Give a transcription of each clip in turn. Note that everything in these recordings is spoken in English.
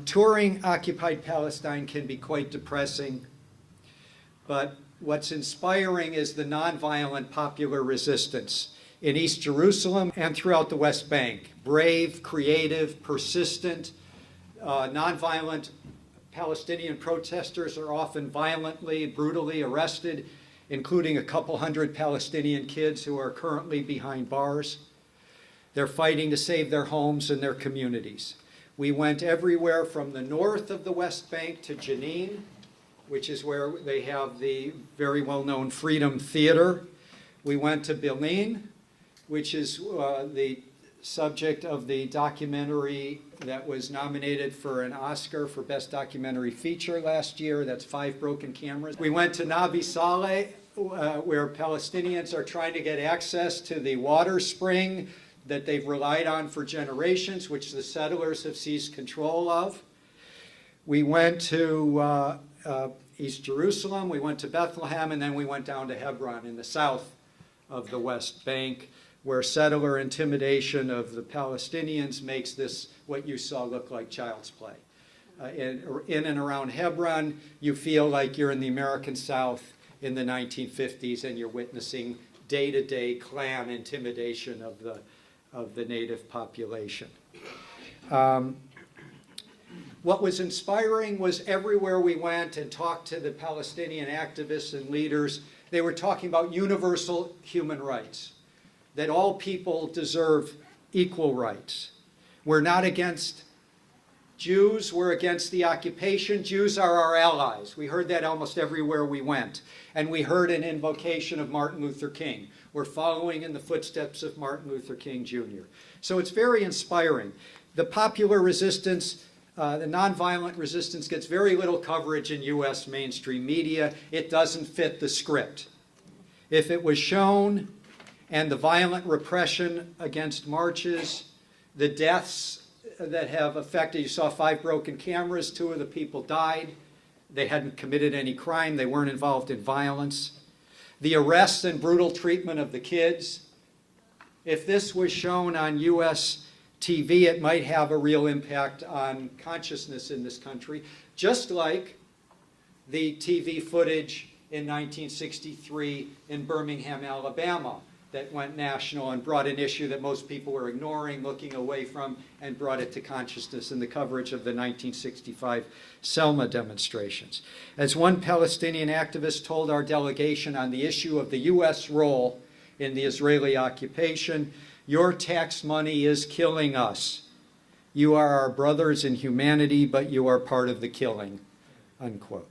touring occupied Palestine can be quite depressing, but what's inspiring is the nonviolent popular resistance in East Jerusalem and throughout the West Bank. Brave, creative, persistent, nonviolent Palestinian protesters are often violently, brutally arrested, including a couple hundred Palestinian kids who are currently behind bars. They're fighting to save their homes and their communities. We went everywhere from the north of the West Bank to Jenin, which is where they have the very well-known Freedom Theater. We went to Bil'in, which is the subject of the documentary that was nominated for an Oscar for Best Documentary Feature last year. That's Five Broken Cameras. We went to Nabi Saleh, where Palestinians are trying to get access to the water spring that they've relied on for generations, which the settlers have seized control of. We went to East Jerusalem, we went to Bethlehem, and then we went down to Hebron in the south of the West Bank, where settler intimidation of the Palestinians makes this, what you saw, look like child's play. In and around Hebron, you feel like you're in the American South in the 1950s and you're witnessing day-to-day clan intimidation of the native population. What was inspiring was everywhere we went and talked to the Palestinian activists and leaders, they were talking about universal human rights, that all people deserve equal rights. We're not against Jews, we're against the occupation. Jews are our allies. We heard that almost everywhere we went. And we heard an invocation of Martin Luther King. We're following in the footsteps of Martin Luther King Jr. So it's very inspiring. The popular resistance, the nonviolent resistance gets very little coverage in US mainstream media. It doesn't fit the script. If it was shown, and the violent repression against marches, the deaths that have affected, you saw 5 broken cameras, 2 of the people died. They hadn't committed any crime, they weren't involved in violence. The arrests and brutal treatment of the kids. If this was shown on US TV, it might have a real impact on consciousness in this country, just like the TV footage in 1963 in Birmingham, Alabama, that went national and brought an issue that most people were ignoring, looking away from, and brought it to consciousness in the coverage of the 1965 Selma demonstrations. As one Palestinian activist told our delegation on the issue of the US role in the Israeli occupation, "Your tax money is killing us. You are our brothers in humanity, but you are part of the killing," unquote.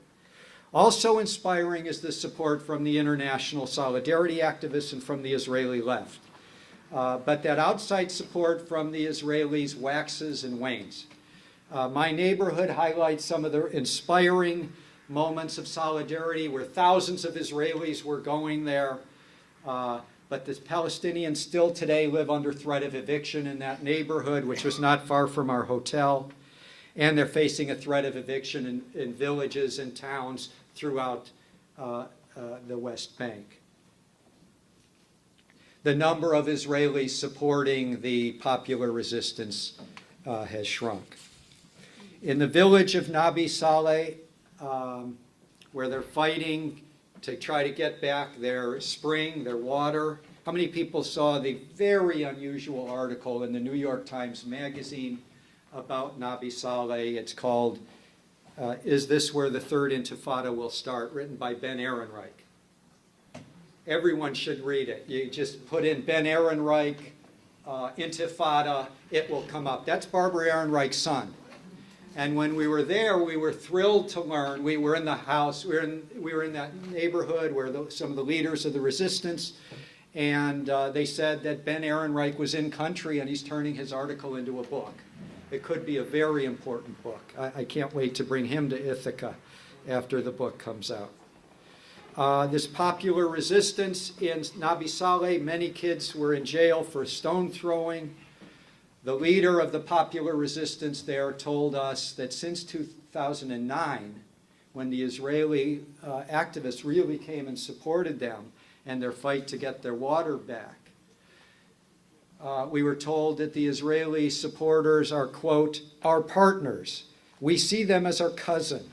Also inspiring is the support from the international solidarity activists and from the Israeli left. But that outside support from the Israelis waxes and wanes. My neighborhood highlights some of the inspiring moments of solidarity where thousands of Israelis were going there. But the Palestinians still today live under threat of eviction in that neighborhood, which was not far from our hotel. And they're facing a threat of eviction in villages and towns throughout the West Bank. The number of Israelis supporting the popular resistance has shrunk. In the village of Nabi Saleh, where they're fighting to try to get back their spring, their water. How many people saw the very unusual article in the New York Times Magazine about Nabi Saleh? It's called, "Is This Where the Third Intifada Will Start?" written by Ben Ehrenreich. Everyone should read it. You just put in Ben Ehrenreich, Intifada, it will come up. That's Barbara Ehrenreich's son. And when we were there, we were thrilled to learn. We were in the house, we were in that neighborhood where some of the leaders of the resistance, and they said that Ben Ehrenreich was in country and he's turning his article into a book. It could be a very important book. I can't wait to bring him to Ithaca after the book comes out. This popular resistance in Nabi Saleh, many kids were in jail for stone throwing. The leader of the popular resistance there told us that since 2009, when the Israeli activists really came and supported them and their fight to get their water back, we were told that the Israeli supporters are, quote, our partners. We see them as our cousin.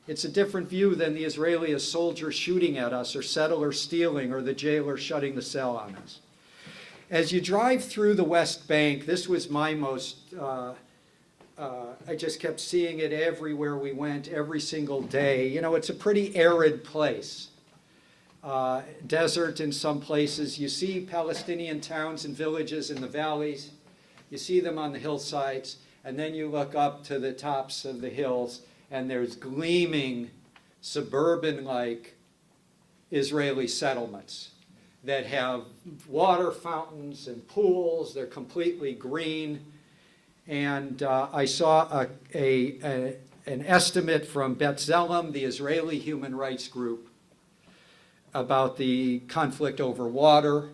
It's a different view than the Israeli as soldiers shooting at us, or settlers stealing, or the jailer shutting the cell on us. As you drive through the West Bank, this was my most, I just kept seeing it everywhere we went, every single day. You know, it's a pretty arid place. Desert in some places. You see Palestinian towns and villages in the valleys. You see them on the hillsides. And then you look up to the tops of the hills, and there's gleaming, suburban-like Israeli settlements that have water fountains and pools. They're completely green. And I saw an estimate from B'Tselem, the Israeli human rights group, about the conflict over water.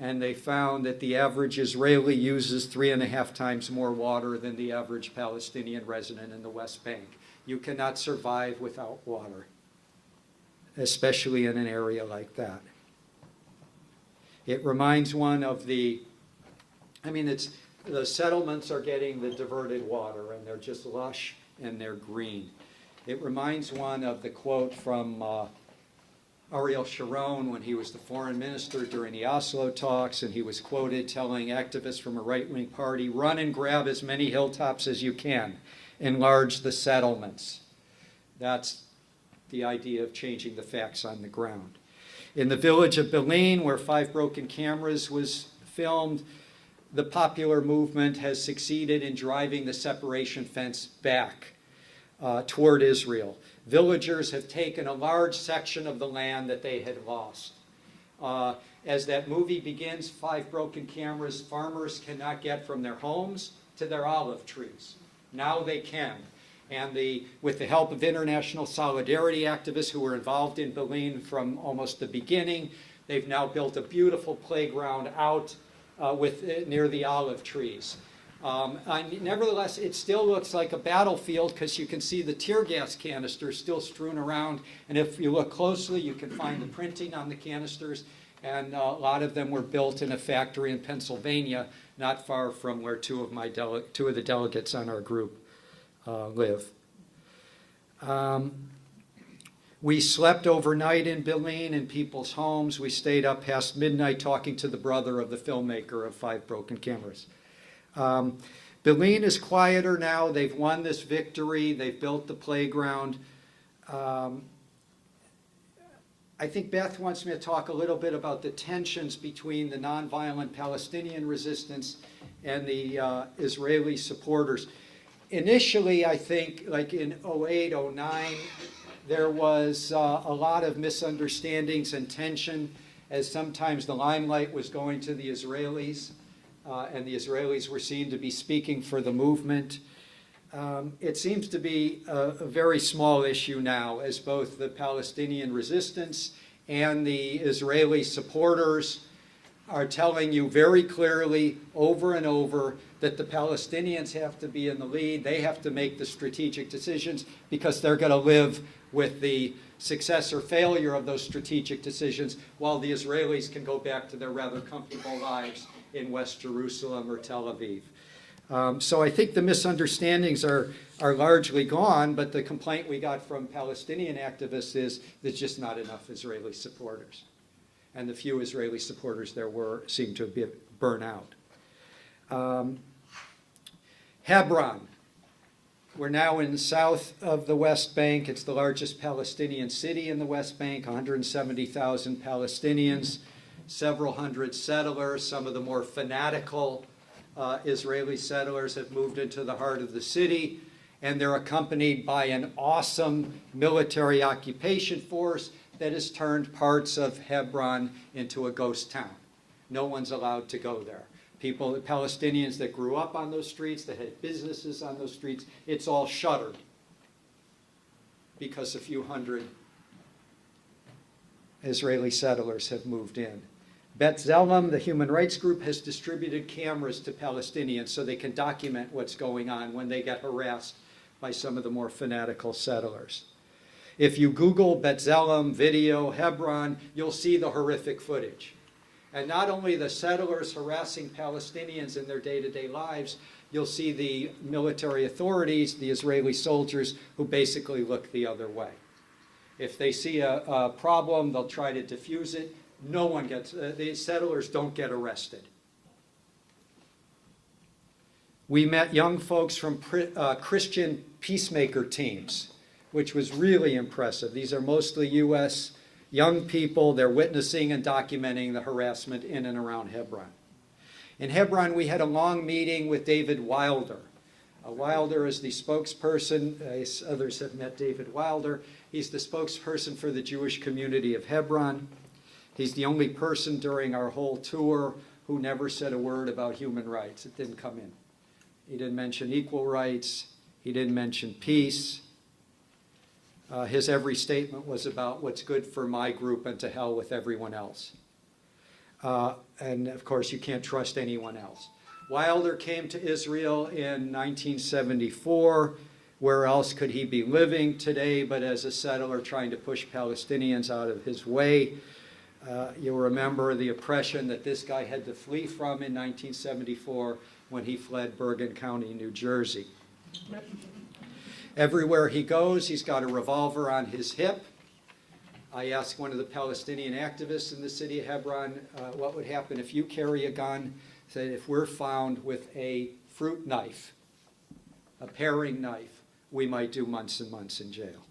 And they found that the average Israeli uses 3.5 times more water than the average Palestinian resident in the West Bank. You cannot survive without water, especially in an area like that. It reminds one of the settlements are getting the diverted water, and they're just lush and they're green. It reminds one of the quote from Ariel Sharon when he was the foreign minister during the Oslo talks, and he was quoted telling activists from a right-wing party, "Run and grab as many hilltops as you can. Enlarge the settlements." That's the idea of changing the facts on the ground. In the village of Belin, where 5 Broken Cameras was filmed, the popular movement has succeeded in driving the separation fence back toward Israel. Villagers have taken a large section of the land that they had lost. As that movie begins, 5 Broken Cameras, farmers cannot get from their homes to their olive trees. Now they can. And with the help of international solidarity activists who were involved in Belin from almost the beginning, they've now built a beautiful playground out near the olive trees. Nevertheless, it still looks like a battlefield because you can see the tear gas canisters still strewn around. And if you look closely, you can find the printing on the canisters. And a lot of them were built in a factory in Pennsylvania, not far from where two of the delegates on our group live. We slept overnight in Belin in people's homes. We stayed up past midnight talking to the brother of the filmmaker of 5 Broken Cameras. Belin is quieter now. They've won this victory. They've built the playground. I think Beth wants me to talk a little bit about the tensions between the nonviolent Palestinian resistance and the Israeli supporters. Initially, I think, like in 2008, 2009, there was a lot of misunderstandings and tension, as sometimes the limelight was going to the Israelis, and the Israelis were seen to be speaking for the movement. It seems to be a very small issue now, as both the Palestinian resistance and the Israeli supporters are telling you very clearly over and over that the Palestinians have to be in the lead. They have to make the strategic decisions because they're going to live with the success or failure of those strategic decisions, while the Israelis can go back to their rather comfortable lives in West Jerusalem or Tel Aviv. So I think the misunderstandings are largely gone, but the complaint we got from Palestinian activists is there's just not enough Israeli supporters. And the few Israeli supporters there were seemed to be burnt out. Hebron. We're now in the south of the West Bank. It's the largest Palestinian city in the West Bank, 170,000 Palestinians, several hundred settlers. Some of the more fanatical Israeli settlers have moved into the heart of the city, and they're accompanied by an awesome military occupation force that has turned parts of Hebron into a ghost town. No one's allowed to go there. People, the Palestinians that grew up on those streets, that had businesses on those streets, it's all shuttered because a few hundred Israeli settlers have moved in. B'Tselem, the human rights group, has distributed cameras to Palestinians so they can document what's going on when they get harassed by some of the more fanatical settlers. If you Google B'Tselem video Hebron, you'll see the horrific footage. And not only the settlers harassing Palestinians in their day-to-day lives, you'll see the military authorities, the Israeli soldiers, who basically look the other way. If they see a problem, they'll try to diffuse it. No one gets, the settlers don't get arrested. We met young folks from Christian peacemaker teams, which was really impressive. These are mostly U.S. young people. They're witnessing and documenting the harassment in and around Hebron. In Hebron, we had a long meeting with David Wilder. Wilder is the spokesperson. Others have met David Wilder. He's the spokesperson for the Jewish community of Hebron. He's the only person during our whole tour who never said a word about human rights. It didn't come in. He didn't mention equal rights. He didn't mention peace. His every statement was about what's good for my group and to hell with everyone else. And of course, you can't trust anyone else. Wilder came to Israel in 1974. Where else could he be living today but as a settler trying to push Palestinians out of his way? You'll remember the oppression that this guy had to flee from in 1974 when he fled Bergen County, New Jersey. Everywhere he goes, he's got a revolver on his hip. I asked one of the Palestinian activists in the city of Hebron, what would happen if you carry a gun? Said, if we're found with a fruit knife, a paring knife, we might do months and months in jail.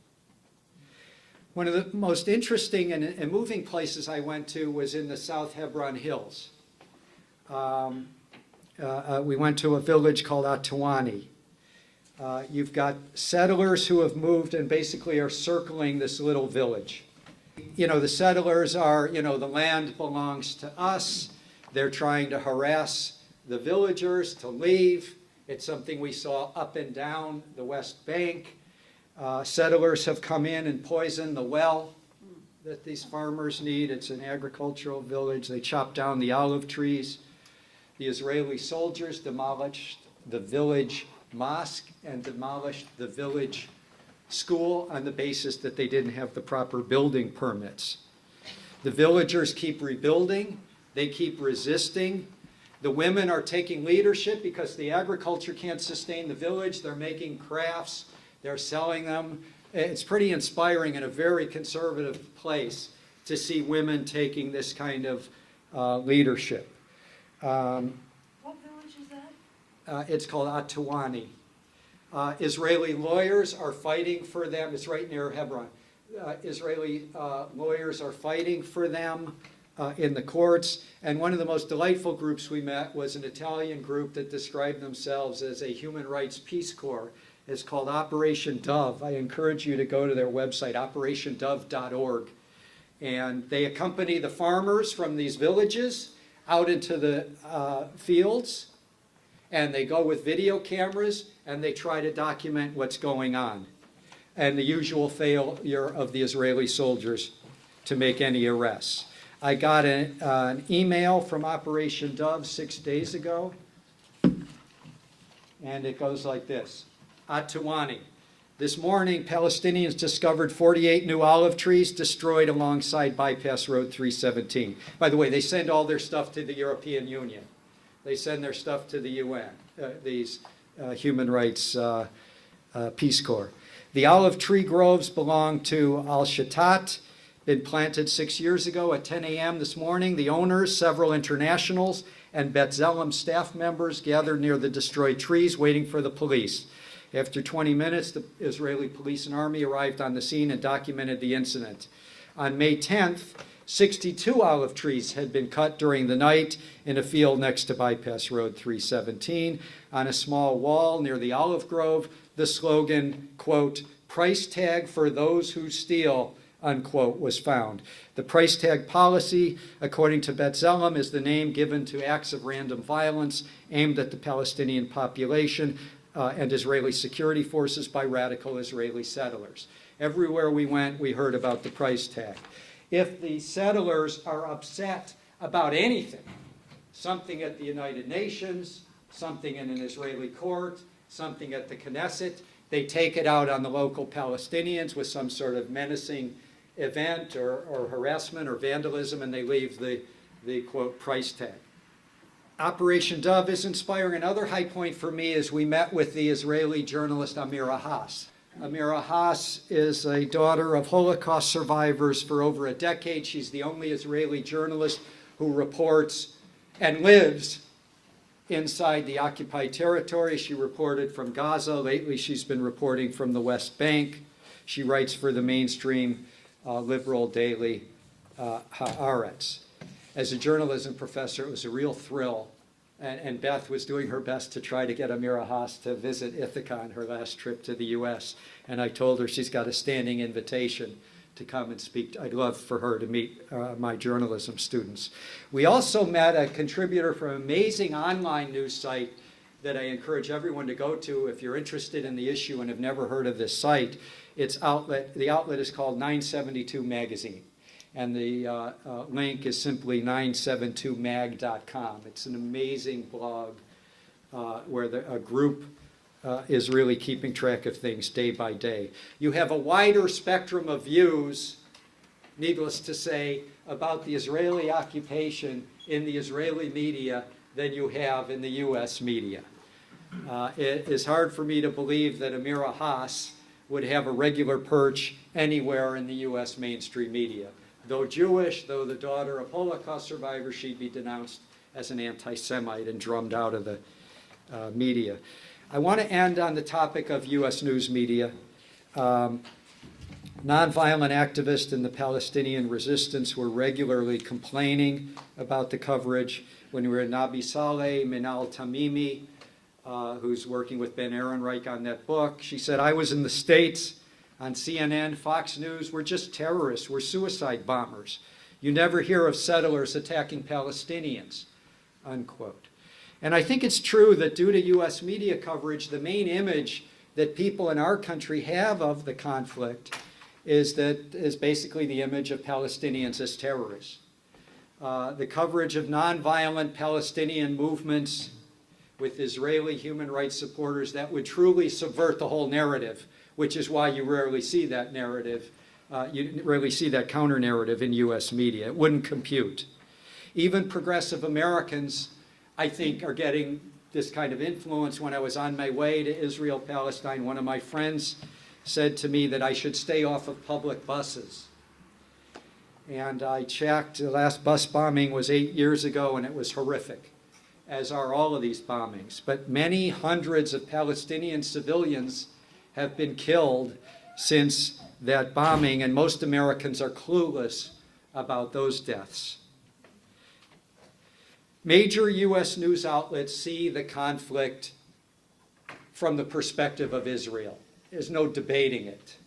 One of the most interesting and moving places I went to was in the South Hebron Hills. We went to a village called Atawani. You've got settlers who have moved and basically are circling this little village. You know, the settlers are, you know, the land belongs to us. They're trying to harass the villagers to leave. It's something we saw up and down the West Bank. Settlers have come in and poisoned the well that these farmers need. It's an agricultural village. They chopped down the olive trees. The Israeli soldiers demolished the village mosque and demolished the village school on the basis that they didn't have the proper building permits. The villagers keep rebuilding. They keep resisting. The women are taking leadership because the agriculture can't sustain the village. They're making crafts. They're selling them. It's pretty inspiring in a very conservative place to see women taking this kind of leadership. What village is that? It's called Atawani. Israeli lawyers are fighting for them. It's right near Hebron. Israeli lawyers are fighting for them in the courts. And one of the most delightful groups we met was an Italian group that described themselves as a human rights peace corps. It's called Operation Dove. I encourage you to go to their website, operationdove.org. And they accompany the farmers from these villages out into the fields, and they go with video cameras and they try to document what's going on and the usual failure of the Israeli soldiers to make any arrests. I got an email from Operation Dove 6 days ago, and it goes like this. Atawani. This morning, Palestinians discovered 48 new olive trees destroyed alongside Bypass Road 317. By the way, they send all their stuff to the European Union. They send their stuff to the UN, these human rights Peace Corps. The olive tree groves belong to Al-Shatat, been planted 6 years ago at 10 a.m. this morning. The owners, several internationals, and B'Tselem staff members gathered near the destroyed trees waiting for the police. After 20 minutes, the Israeli police and army arrived on the scene and documented the incident. On May 10th, 62 olive trees had been cut during the night in a field next to Bypass Road 317. On a small wall near the olive grove, the slogan, quote, "Price tag for those who steal," unquote, was found. The price tag policy, according to B'Tselem, is the name given to acts of random violence aimed at the Palestinian population and Israeli security forces by radical Israeli settlers. Everywhere we went, we heard about the price tag. If the settlers are upset about anything, something at the United Nations, something in an Israeli court, something at the Knesset, they take it out on the local Palestinians with some sort of menacing event or harassment or vandalism, and they leave the quote, price tag. Operation Dove is inspiring. Another high point for me is we met with the Israeli journalist Amira Haas. Amira Haas is a daughter of Holocaust survivors for over a decade. She's the only Israeli journalist who reports and lives inside the occupied territory. She reported from Gaza. Lately, she's been reporting from the West Bank. She writes for the mainstream liberal daily Haaretz. As a journalism professor, it was a real thrill. And Beth was doing her best to try to get Amira Haas to visit Ithaca on her last trip to the U.S. And I told her she's got a standing invitation to come and speak. I'd love for her to meet my journalism students. We also met a contributor from an amazing online news site that I encourage everyone to go to if you're interested in the issue and have never heard of this site. The outlet is called 972 Magazine. And the link is simply 972mag.com. It's an amazing blog where a group is really keeping track of things day by day. You have a wider spectrum of views, needless to say, about the Israeli occupation in the Israeli media than you have in the U.S. media. It is hard for me to believe that Amira Haas would have a regular perch anywhere in the U.S. mainstream media. Though Jewish, though the daughter of Holocaust survivors, she'd be denounced as an anti-Semite and drummed out of the media. I want to end on the topic of U.S. news media. Nonviolent activists in the Palestinian resistance were regularly complaining about the coverage. When we were in Nabi Saleh, Minal Tamimi, who's working with Ben Ehrenreich on that book, she said, I was in the States on CNN, Fox News, we're just terrorists, we're suicide bombers. You never hear of settlers attacking Palestinians, unquote. And I think it's true that due to U.S. media coverage, the main image that people in our country have of the conflict is basically the image of Palestinians as terrorists. The coverage of nonviolent Palestinian movements with Israeli human rights supporters that would truly subvert the whole narrative, which is why you rarely see that narrative, you rarely see that counter-narrative in U.S. media. It wouldn't compute. Even progressive Americans, I think, are getting this kind of influence. When I was on my way to Israel, Palestine, one of my friends said to me that I should stay off of public buses. And I checked, the last bus bombing was 8 years ago, and it was horrific, as are all of these bombings. But many hundreds of Palestinian civilians have been killed since that bombing, and most Americans are clueless about those deaths. Major U.S. news outlets see the conflict from the perspective of Israel. There's no debating it.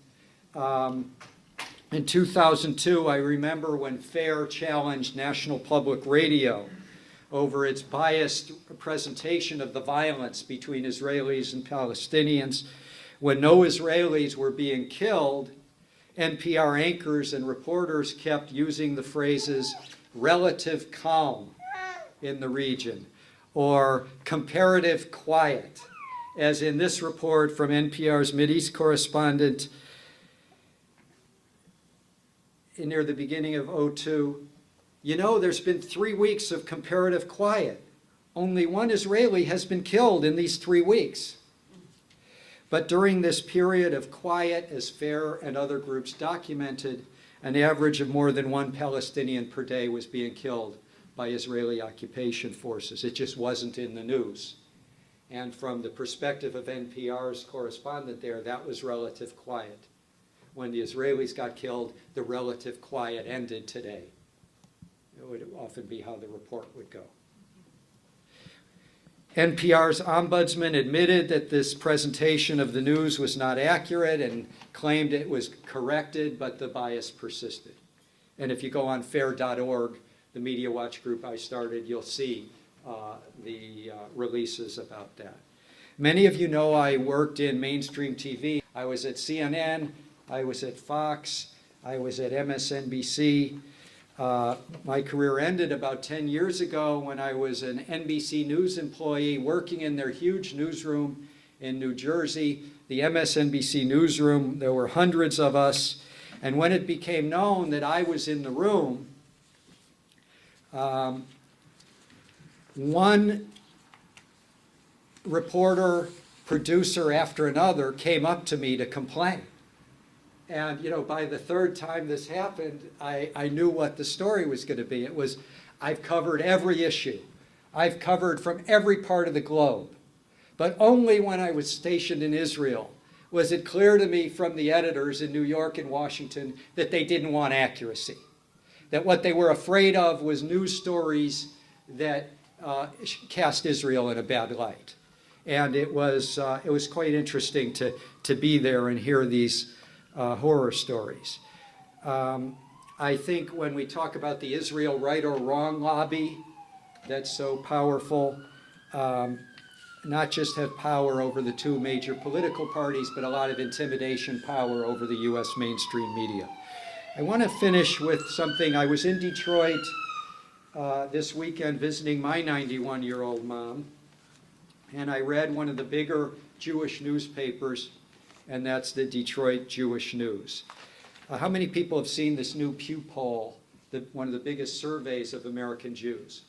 In 2002, I remember when FAIR challenged National Public Radio over its biased presentation of the violence between Israelis and Palestinians. When no Israelis were being killed, NPR anchors and reporters kept using the phrases relative calm in the region or comparative quiet, as in this report from NPR's Mideast correspondent near the beginning of 2002. You know, there's been 3 weeks of comparative quiet. Only one Israeli has been killed in these 3 weeks. But during this period of quiet, as FAIR and other groups documented, an average of more than one Palestinian per day was being killed by Israeli occupation forces. It just wasn't in the news. And from the perspective of NPR's correspondent there, that was relative quiet. When the Israelis got killed, the relative quiet ended today. It would often be how the report would go. NPR's ombudsman admitted that this presentation of the news was not accurate and claimed it was corrected, but the bias persisted. And if you go on fair.org, the Media Watch group I started, you'll see the releases about that. Many of you know I worked in mainstream TV. I was at CNN, I was at Fox, I was at MSNBC. My career ended about 10 years ago when I was an NBC News employee working in their huge newsroom in New Jersey. The MSNBC newsroom, there were hundreds of us. And when it became known that I was in the room, one reporter, producer after another came up to me to complain. And, by the third time this happened, I knew what the story was going to be. It was, I've covered every issue. I've covered from every part of the globe. But only when I was stationed in Israel was it clear to me from the editors in New York and Washington that they didn't want accuracy. That what they were afraid of was news stories that cast Israel in a bad light. And it was quite interesting to be there and hear these horror stories. I think when we talk about the Israel right or wrong lobby, that's so powerful, not just have power over the two major political parties, but a lot of intimidation power over the US mainstream media. I want to finish with something. I was in Detroit this weekend visiting my 91-year-old mom, and I read one of the bigger Jewish newspapers, and that's the Detroit Jewish News. How many people have seen this new Pew poll, one of the biggest surveys of American Jews?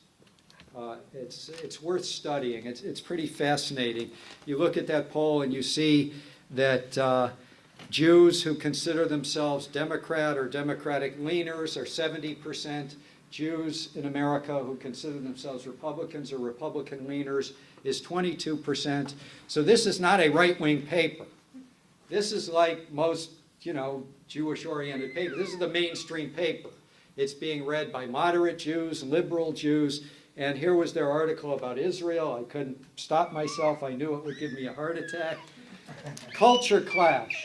It's worth studying. It's pretty fascinating. You look at that poll and you see that Jews who consider themselves Democrat or Democratic leaners are 70%. Jews in America who consider themselves Republicans or Republican leaners is 22%. So this is not a right-wing paper. This is like most, Jewish-oriented paper. This is the mainstream paper. It's being read by moderate Jews, liberal Jews, and here was their article about Israel. I couldn't stop myself. I knew it would give me a heart attack. Culture clash.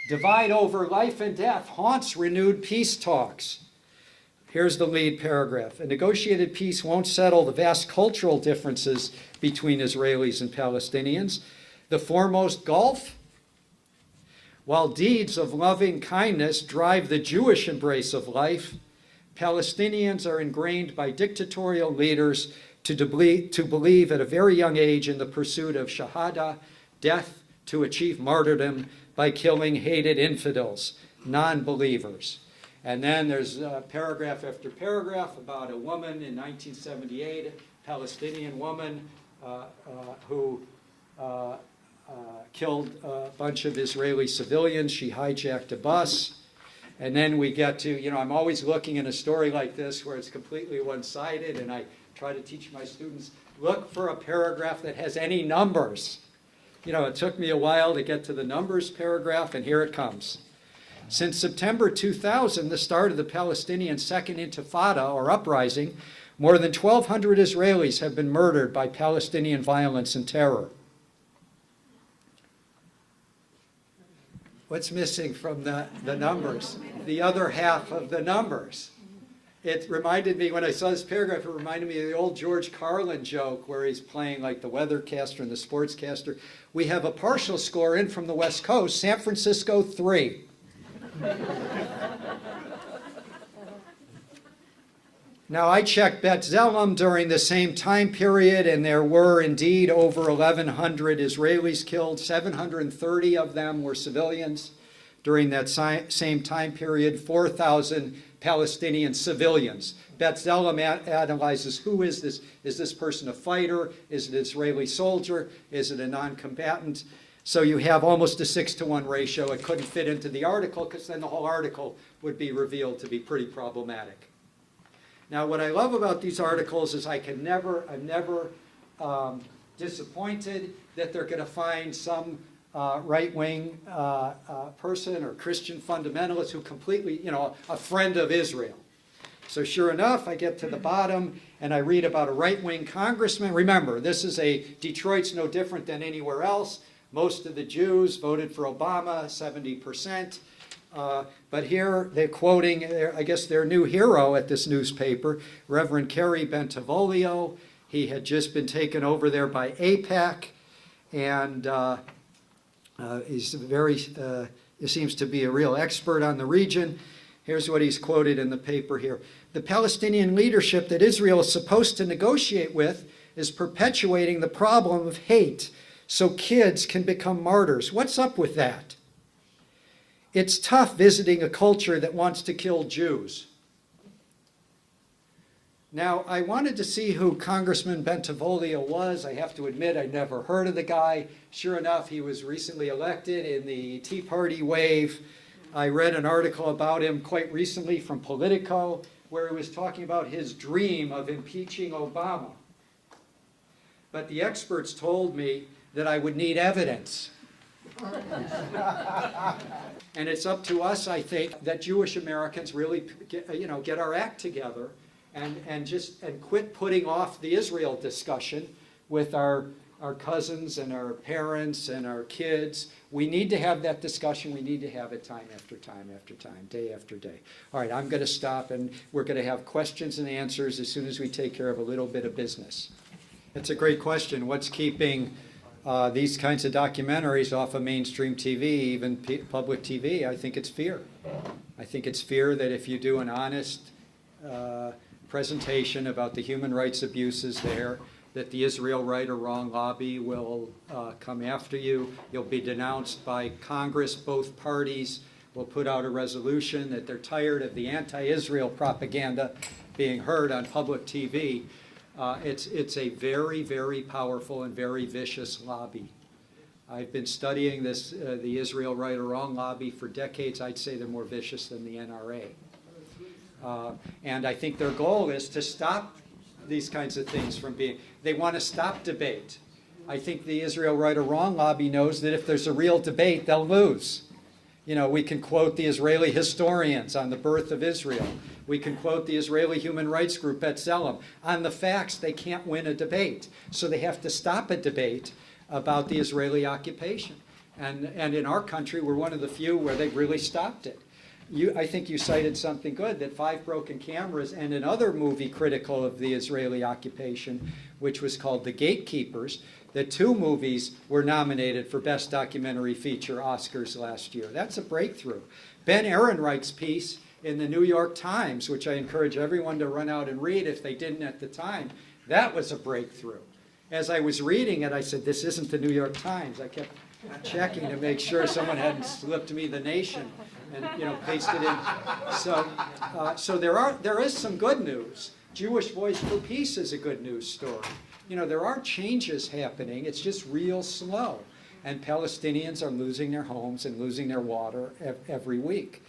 Divide over life and death haunts renewed peace talks. Here's the lead paragraph. A negotiated peace won't settle the vast cultural differences between Israelis and Palestinians. The foremost gulf? While deeds of loving kindness drive the Jewish embrace of life, Palestinians are ingrained by dictatorial leaders to believe at a very young age in the pursuit of shahada, death to achieve martyrdom by killing hated infidels, non-believers. And then there's paragraph after paragraph about a woman in 1978, a Palestinian woman who killed a bunch of Israeli civilians. She hijacked a bus. And then we get to, I'm always looking in a story like this where it's completely one-sided, and I try to teach my students, look for a paragraph that has any numbers. It took me a while to get to the numbers paragraph, and here it comes. Since September 2000, the start of the Palestinian Second Intifada, or uprising, more than 1,200 Israelis have been murdered by Palestinian violence and terror. What's missing from the numbers? The other half of the numbers. It reminded me, when I saw this paragraph, it reminded me of the old George Carlin joke where he's playing like the weathercaster and the sportscaster. We have a partial score in from the West Coast, San Francisco 3. Now, I checked B'Tselem during the same time period, and there were indeed over 1,100 Israelis killed. 730 of them were civilians. During that same time period, 4,000 Palestinian civilians. B'Tselem analyzes, who is this? Is this person a fighter? Is it an Israeli soldier? Is it a non-combatant? So you have almost a 6-to-1 ratio. It couldn't fit into the article because then the whole article would be revealed to be pretty problematic. Now, what I love about these articles is I'm never disappointed that they're going to find some right-wing person or Christian fundamentalist who completely, a friend of Israel. So sure enough, I get to the bottom and I read about a right-wing congressman. Remember, Detroit's no different than anywhere else. Most of the Jews voted for Obama, 70%. But here they're quoting, I guess, their new hero at this newspaper, Reverend Kerry Bentivolio. He had just been taken over there by AIPAC, and he's he seems to be a real expert on the region. Here's what he's quoted in the paper here. The Palestinian leadership that Israel is supposed to negotiate with is perpetuating the problem of hate so kids can become martyrs. What's up with that? It's tough visiting a culture that wants to kill Jews. Now, I wanted to see who Congressman Bentivoglio was. I have to admit, I'd never heard of the guy. Sure enough, he was recently elected in the Tea Party wave. I read an article about him quite recently from Politico, where he was talking about his dream of impeaching Obama. But the experts told me that I would need evidence. And it's up to us, I think, that Jewish Americans really get our act together and quit putting off the Israel discussion with our cousins and our parents and our kids. We need to have that discussion. We need to have it time after time after time, day after day. All right, I'm going to stop, and we're going to have questions and answers as soon as we take care of a little bit of business. It's a great question. What's keeping these kinds of documentaries off of mainstream TV, even public TV? I think it's fear. I think it's fear that if you do an honest presentation about the human rights abuses there, that the Israel Right or Wrong lobby will come after you. You'll be denounced by Congress. Both parties will put out a resolution that they're tired of the anti-Israel propaganda being heard on public TV. It's a very, very powerful and very vicious lobby. I've been studying this, the Israel Right or Wrong lobby for decades. I'd say they're more vicious than the NRA. And I think their goal is to stop these kinds of things from being, they want to stop debate. I think the Israel Right or Wrong lobby knows that if there's a real debate, they'll lose. You know, we can quote the Israeli historians on the birth of Israel. We can quote the Israeli human rights group B'Tselem. On the facts, they can't win a debate. So they have to stop a debate about the Israeli occupation. And in our country, we're one of the few where they've really stopped it. I think you cited something good, that Five Broken Cameras and another movie critical of the Israeli occupation, which was called The Gatekeepers, the two movies were nominated for Best Documentary Feature Oscars last year. That's a breakthrough. Ben Ehrenreich's piece in the New York Times, which I encourage everyone to run out and read if they didn't at the time, that was a breakthrough. As I was reading it, I said, this isn't the New York Times. I kept checking to make sure someone hadn't slipped me The Nation and pasted in. So there is some good news. Jewish Voice for Peace is a good news story. There are changes happening. It's just real slow. And Palestinians are losing their homes and losing their water every week.